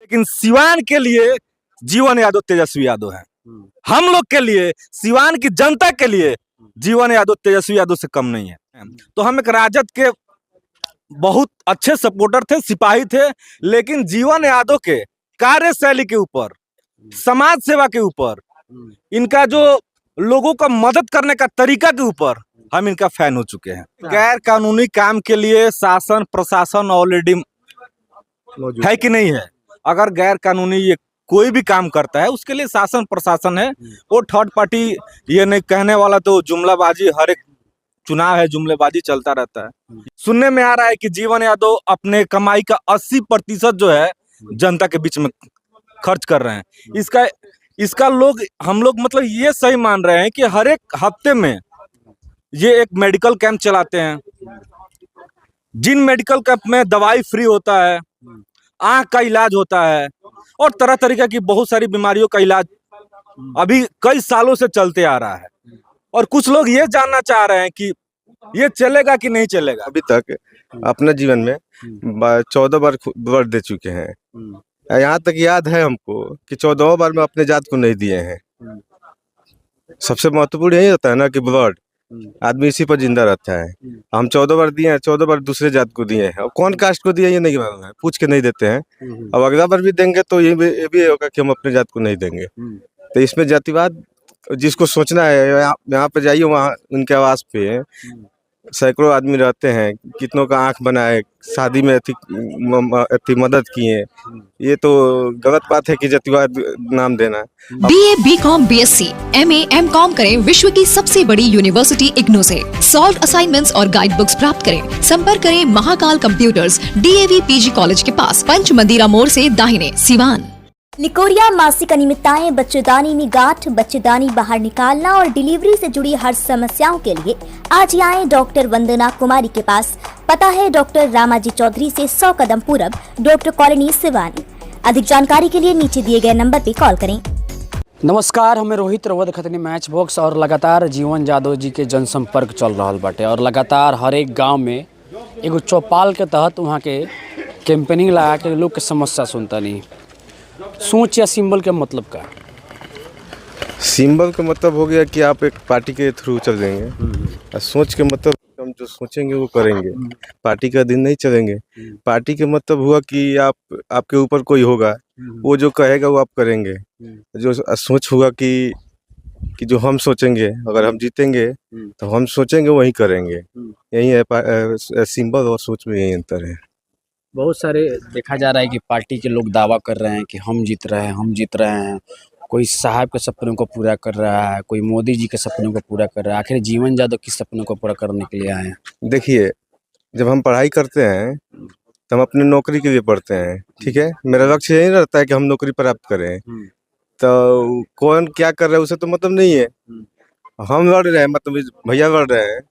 लेकिन सिवान के लिए जीवन यादव तेजस्वी यादव है। हम लोग के लिए, सिवान की जनता के लिए जीवन यादव तेजस्वी यादव से कम नहीं है। तो हम एक राजद के बहुत अच्छे सपोर्टर थे, सिपाही थे, लेकिन जीवन यादव के कार्यशैली के ऊपर, समाज सेवा के ऊपर, इनका जो लोगों का मदद करने का तरीका के ऊपर हम इनका फैन हो चुके हैं। गैर कानूनी काम के लिए शासन प्रशासन ऑलरेडी है कि नहीं है? अगर गैर कानूनी ये कोई भी काम करता है उसके लिए शासन प्रशासन है। वो थर्ड पार्टी ये नहीं कहने वाला, तो जुमलाबाजी, हर एक चुनाव है जुमलेबाजी चलता रहता है। सुनने में आ रहा है कि जीवन यादव अपने कमाई का 80% जो है जनता के बीच में खर्च कर रहे हैं। इसका हम लोग मतलब ये सही मान रहे हैं कि हर एक हफ्ते में ये एक मेडिकल कैंप चलाते हैं, जिन मेडिकल कैंप में दवाई फ्री होता है, आंख का इलाज होता है और तरह तरीके की बहुत सारी बीमारियों का इलाज अभी कई सालों से चलते आ रहा है। और कुछ लोग ये जानना चाह रहे हैं कि ये चलेगा कि नहीं चलेगा। अभी तक अपने जीवन में 14 बार वोट दे चुके हैं। यहाँ तक याद है हमको कि 14 बार में अपने जात को नहीं दिए हैं। सबसे महत्वपूर्ण यही होता है ना कि वोट आदमी इसी पर जिंदा रहता है। हम 14 बार दिए हैं, 14 बार दूसरे जात को दिए हैं। और कौन कास्ट को दिए ये नहीं मालूम है, पूछ के नहीं देते हैं। अब अगला बार भी देंगे तो ये भी होगा कि हम अपने जात को नहीं देंगे। तो इसमें जातिवाद जिसको सोचना है, यहाँ पे जाइए, वहाँ उनके आवास पे सैकड़ों आदमी रहते हैं, कितनों का आंख बनाए, शादी में अति मदद किए। ये तो गलत बात है कि जातिवाद नाम देना। BA, BCom, BSc, MA, MCom करें विश्व की सबसे बड़ी यूनिवर्सिटी इग्नू से। सॉल्व असाइनमेंट्स और गाइड बुक्स प्राप्त करें। संपर्क करें Mahakal computers, DAV PG college के पास, पंच मंदिरा मोड़ से दाहिने, सिवान। निकोरिया मासिक अनियमितताएं, बच्चेदानी में गांठ, बच्चेदानी बाहर निकालना और डिलीवरी से जुड़ी हर समस्याओं के लिए आज ही आए डॉक्टर वंदना कुमारी के पास। पता है डॉक्टर रामाजी चौधरी से 100 कदम पूरब, डॉक्टर कॉलोनी, सिवान। अधिक जानकारी के लिए नीचे दिए गए नंबर पर कॉल करें। नमस्कार, हमें रोहित रवद खतनी मैच बॉक्स और लगातार जीवन यादव जी के जनसंपर्क चल रहा बाटे और लगातार हर एक गाँव में एगो चौपाल के तहत वहाँ के कैंपेनिंग लगा के लोग के समस्या सुनता नहीं। सोच या सिंबल का मतलब क्या? सिंबल का मतलब हो गया कि आप एक पार्टी के थ्रू चल देंगे, और सोच के मतलब हम जो सोचेंगे वो करेंगे। पार्टी का दिन नहीं चलेंगे। पार्टी के मतलब हुआ कि आपके ऊपर कोई होगा, वो जो कहेगा वो आप करेंगे। जो सोच हुआ कि जो हम सोचेंगे, अगर हम जीतेंगे तो हम सोचेंगे वही करेंगे। यही है सिंबल और सोच में, यही अंतर है। बहुत सारे देखा जा रहा है कि पार्टी के लोग दावा कर रहे हैं कि हम जीत रहे हैं, हम जीत रहे हैं। कोई साहब के सपनों को पूरा कर रहा है, कोई मोदी जी के सपनों को पूरा कर रहा है। आखिर जीवन यादव किस सपनों को पूरा करने के लिए आए हैं? देखिए, जब हम पढ़ाई करते हैं तो हम अपने नौकरी के लिए पढ़ते हैं, ठीक है। मेरा लक्ष्य यही रहता है कि हम नौकरी प्राप्त करें। तो कौन क्या कर रहा है उसे तो मतलब नहीं है। हम लड़ रहे हैं, मतलब भैया लड़ रहे हैं,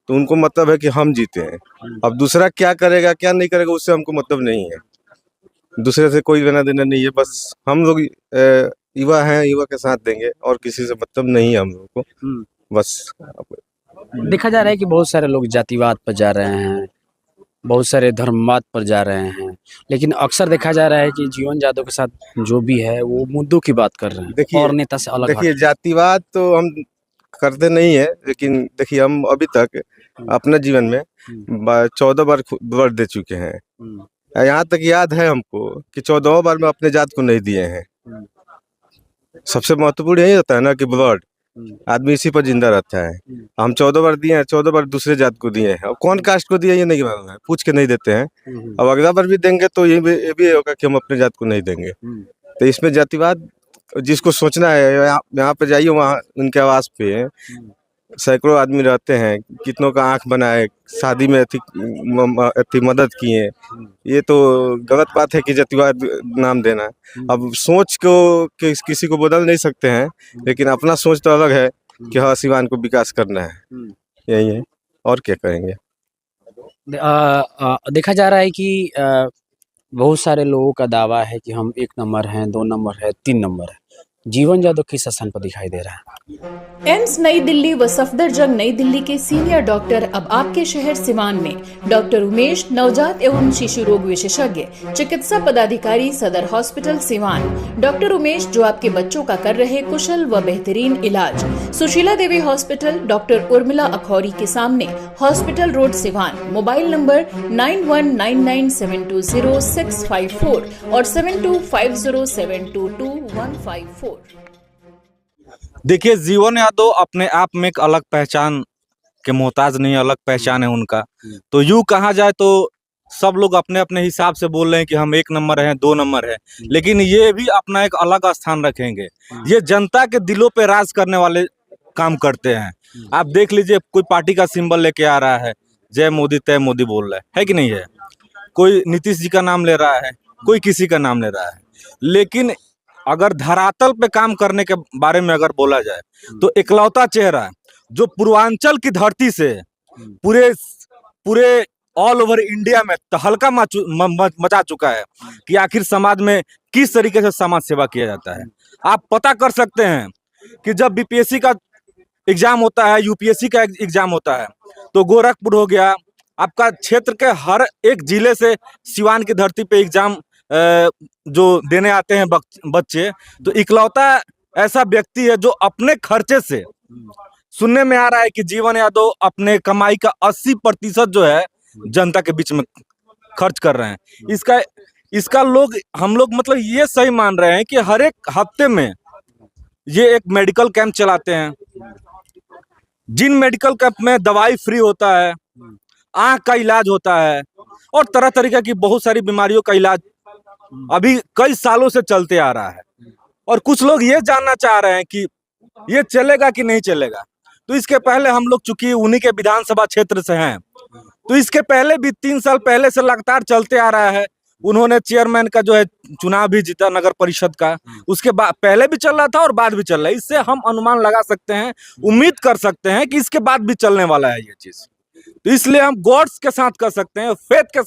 तो उनको मतलब है कि हम जीते हैं। अब दूसरा क्या करेगा क्या नहीं करेगा उससे हमको मतलब नहीं है। दूसरे से कोई लेना देना नहीं है। बस हम लोग युवा हैं, युवा के साथ देंगे और किसी से मतलब नहीं है हम लोग को। बस देखा जा रहा है कि बहुत सारे लोग जातिवाद पर जा रहे हैं, बहुत सारे धर्मवाद पर जा रहे हैं, लेकिन अक्सर देखा जा रहा है कि जीवन यादव के साथ जो भी है वो मुद्दों की बात कर रहे हैं। देखिए, और नेता से अलग देखिए जातिवाद तो हम करते नहीं है, लेकिन देखिए हम अभी तक अपने जीवन में 14 बार वोट दे चुके हैं। यहाँ तक याद है हमको कि 14 बार में अपने जात को नहीं दिए हैं। सबसे महत्वपूर्ण यही होता है ना कि वोट आदमी इसी पर जिंदा रहता है। हम 14 बार दिए हैं, 14 बार दूसरे जात को दिए हैं। और कौन कास्ट को दिए ये नहीं मालूम है, पूछ के नहीं देते हैं। अब अगला बार भी देंगे तो ये भी होगा कि हम अपने जात को नहीं देंगे। तो इसमें जातिवाद जिसको सोचना है, यहाँ पे जाइए, वहाँ उनके आवास पे सैकड़ों आदमी रहते हैं, कितनों का आंख बनाए, शादी में अति मदद किए। ये तो गलत बात है कि जातिवाद नाम देना। अब सोच को किसी को बदल नहीं सकते हैं, लेकिन अपना सोच तो अलग है कि हाँ सिवान को विकास करना है। यही है, और क्या करेंगे। देखा जा रहा है कि बहुत सारे लोगों का दावा है कि हम 1 नंबर हैं, 2 नंबर है, 3 नंबर है। जीवन यादव किस स्थान पर दिखाई दे रहा है। एम्स नई दिल्ली व सफदरजंग नई दिल्ली के सीनियर डॉक्टर अब आपके शहर सिवान में। डॉक्टर उमेश, नवजात एवं शिशु रोग विशेषज्ञ, चिकित्सा पदाधिकारी, सदर हॉस्पिटल सिवान। डॉक्टर उमेश जो आपके बच्चों का कर रहे कुशल व बेहतरीन इलाज। सुशीला देवी हॉस्पिटल, डॉक्टर उर्मिला अखौरी के सामने, hospital road Siwan. Mobile number 9199720654 और 7250722154। देखिए, जीवन यादव अपने आप में एक अलग पहचान के मोहताज नहीं, अलग पहचान है उनका। तो यूं कहा जाए तो सब लोग अपने अपने हिसाब से बोल रहे हैं कि हम 1 नंबर हैं, 2 नंबर है, लेकिन ये भी अपना एक अलग स्थान रखेंगे। ये जनता के दिलों पे राज करने वाले काम करते हैं। आप देख लीजिए, कोई पार्टी का सिंबल लेके आ रहा है, जय मोदी तय मोदी बोल रहा है कि नहीं है। कोई नीतीश जी का नाम ले रहा है, कोई किसी का नाम ले रहा है। लेकिन अगर धरातल पे काम करने के बारे में अगर बोला जाए तो इकलौता चेहरा जो पूर्वांचल की धरती से पूरे पूरे ऑल ओवर इंडिया में तहलका मचा चुका है कि आखिर समाज में किस तरीके से समाज सेवा किया जाता है। आप पता कर सकते हैं कि जब बीपीएससी का एग्जाम होता है, यूपीएससी का एग्जाम होता है, तो गोरखपुर हो गया, आपका क्षेत्र के हर एक जिले से सिवान की धरती पे एग्जाम जो देने आते हैं बच्चे। तो इकलौता ऐसा व्यक्ति है जो अपने खर्चे से, सुनने में आ रहा है कि जीवन यादव अपने कमाई का 80% जो है जनता के बीच में खर्च कर रहे हैं। इसका हम लोग मतलब ये सही मान रहे हैं कि हर एक हफ्ते में ये एक मेडिकल कैंप चलाते हैं, जिन मेडिकल कैंप में दवाई फ्री होता है, आंख का इलाज होता है और तरह तरीके की बहुत सारी बीमारियों का इलाज अभी कई सालों से चलते आ रहा है। और कुछ लोग ये जानना चाह रहे हैं कि ये चलेगा कि नहीं चलेगा। तो इसके पहले हम लोग चूंकि उन्हीं के विधानसभा क्षेत्र से हैं, तो इसके पहले भी 3 साल पहले से लगातार चलते आ रहा है। उन्होंने चेयरमैन का जो है चुनाव भी जीता, नगर परिषद का। उसके बाद पहले भी चल रहा था और बाद भी चल रहा है। इससे हम अनुमान लगा सकते हैं, उम्मीद कर सकते हैं कि इसके बाद भी चलने वाला है ये चीज। तो इसलिए हम गॉड्स के साथ कह सकते हैं, फेथ के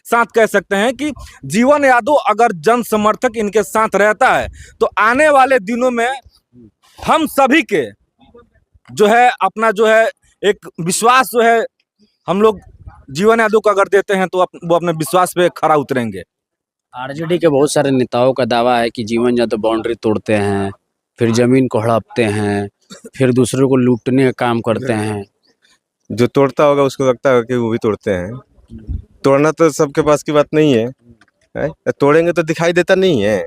साथ कह सकते हैं कि जीवन यादव अगर जन समर्थक इनके साथ रहता है तो आने वाले दिनों में हम सभी के जो है अपना जो है एक विश्वास जो है हम लोग जीवन यादव को अगर देते हैं तो वो अपने विश्वास पे खरा उतरेंगे। आरजेडी के बहुत सारे नेताओं का दावा है कि जीवन यादव बाउंड्री तोड़ते हैं, फिर जमीन को हड़पते हैं, फिर दूसरों को लूटने का काम करते हैं। जो तोड़ता होगा उसको लगता है कि वो भी तोड़ते हैं। तोड़ना तो सबके पास की बात नहीं है, तोड़ेंगे तो दिखाई देता नहीं है।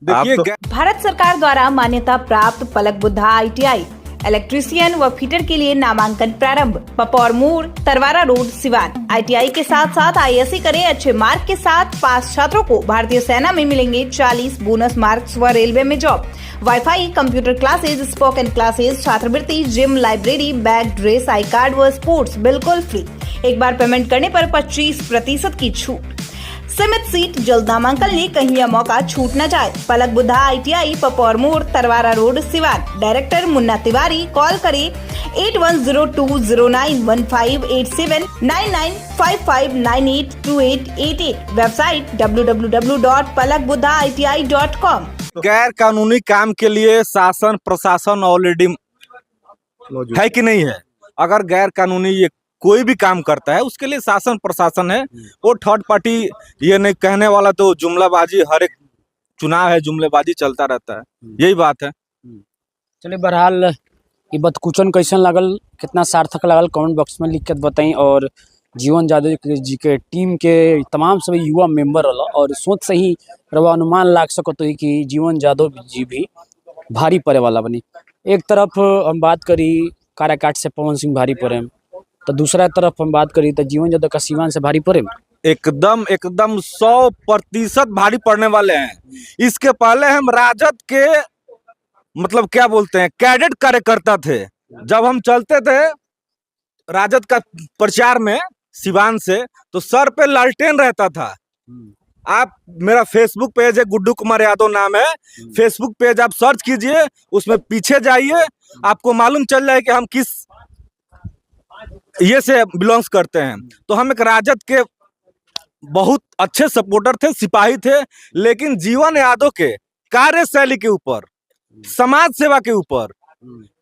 देखिए, भारत सरकार द्वारा मान्यता प्राप्त पलक बुद्धा ITI इलेक्ट्रीशियन व फिटर के लिए नामांकन प्रारंभ। पपौर मोड़, तरवारा रोड, सिवान। ITI के साथ साथ ISC करें। अच्छे मार्क के साथ पास छात्रों को भारतीय सेना में मिलेंगे 40 बोनस मार्क्स व रेलवे में job. Wifi, computer classes, spoken classes, छात्रवृत्ति, gym, library, bag, dress, I card व स्पोर्ट्स बिल्कुल फ्री। एक बार पेमेंट करने पर 25% की छूट। सीमित सीट, जल्द नामांकन ले, कहीं यह मौका छूट न जाए। पलक बुद्धा ITI, पपौर मोड़, Tarwara road, Siwan. Director Munna Tiwari. Call करें 8102091587 9955982888। Website www.palakbuddhaiti.com। गैर कानूनी काम के लिए शासन प्रशासन ऑलरेडी है कि नहीं है। अगर गैर कानूनी ये कोई भी काम करता है उसके लिए शासन प्रशासन है। वो थर्ड पार्टी ये नहीं कहने वाला, तो जुमलाबाजी, हर एक चुनाव है जुमलेबाजी चलता रहता है, यही बात है। चलिए, बहरहाल ये बतकुचन कैसन लागल, कितना सार्थक लागल, कमेंट बॉक्स में लिख के बताई। और जीवन यादव जी के टीम के तमाम सभी युवा मेंबर रहा और सोच से ही रवा अनुमान लाग सकते हो कि जीवन यादव जी भी भारी पड़े वाला बनी। एक तरफ हम बात करी काराकाट से पवन सिंह भारी पड़े, तो दूसरा तरफ हम बात करी तो जीवन यादव का सिवान से भारी पड़े। एकदम 100% भारी पड़ने वाले हैं। इसके पहले हम राजद के मतलब क्या बोलते हैं कैडेट कार्यकर्ता थे। जब हम चलते थे राजद का प्रचार में सिवान से, तो सर पे लालटेन रहता था। आप मेरा फेसबुक पेज है, गुड्डू कुमार यादव नाम है, फेसबुक पेज आप सर्च कीजिए, उसमें पीछे जाइए, आपको मालूम चल जाए कि हम किस ये से बिलोंग्स करते हैं। तो हम एक राजद के बहुत अच्छे सपोर्टर थे, सिपाही थे, लेकिन जीवन यादव के कार्यशैली के ऊपर समाज सेवा के ऊपर,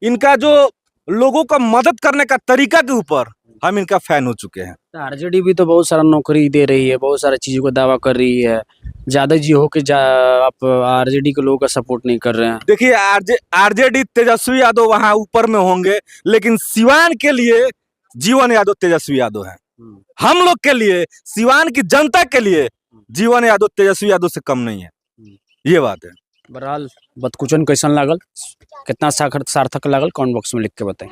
इनका जो लोगों का मदद करने का तरीका के ऊपर हम इनका फैन हो चुके हैं। आरजेडी भी तो बहुत सारा नौकरी दे रही है, बहुत सारी चीजों का दावा कर रही है। यादव जी हो के आप आरजेडी के लोगों का सपोर्ट नहीं कर रहे हैं। देखिए आरजेडी तेजस्वी यादव वहां ऊपर में होंगे, लेकिन सिवान के लिए जीवन यादव तेजस्वी यादव हैं। हम लोग के लिए, सिवान की जनता के लिए जीवन यादव तेजस्वी यादव से कम नहीं है, ये बात है। बहरहाल बतकुचन कैसन लागल, कितना सार्थक लागल, कमेंट बॉक्स में लिख के बताएं।